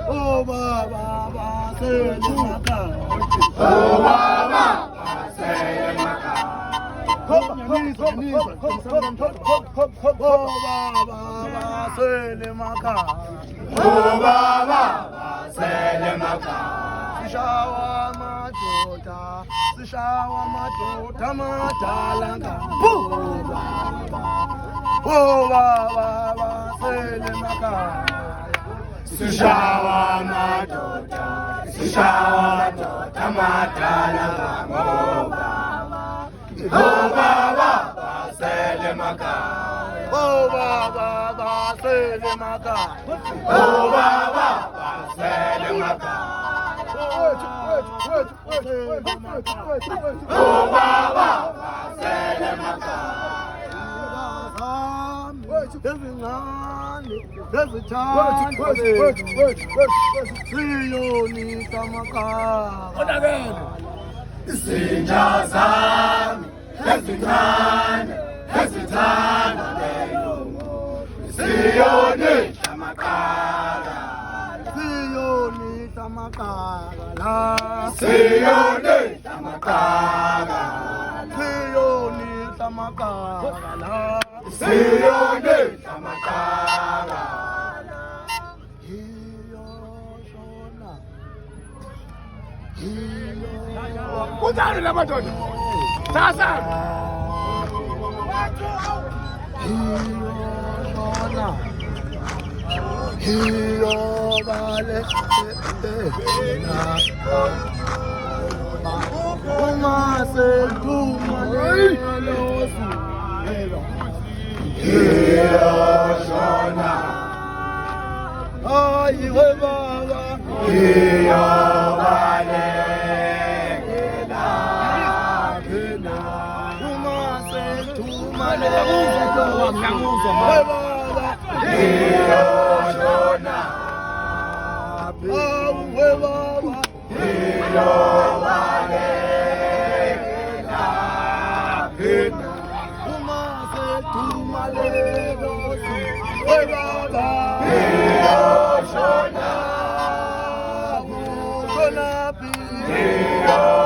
Oh Baba, sele makhaya. Oh Baba, sele makhaya. Oh Baba, sele makhaya. Oh Baba, sele makhaya. Sishawa madoda madala ngabo. Oh Baba, sele makhaya. Sishawa madoda madala ngabo. Oh Baba, sele makhaya. Oh Baba, sele makhaya. Oh Baba, sele makhaya. Oh Baba, sele Izinja zami ezincane ezithanda leyongo Siyoni tamakala Siyoni tamakala Siyoni tamakala Siyoni tamakala Siyoni tamakala Kunjani la madoda? Sasa Hiyo vale Uma se tuma losu Hiyo shona Ay we baba Hiyo vale Uma se tuma losu we baba Hiyo shona we baba Hiyo vale Uma se tuma losu we baba Hiyo shona Shona pi Hiyo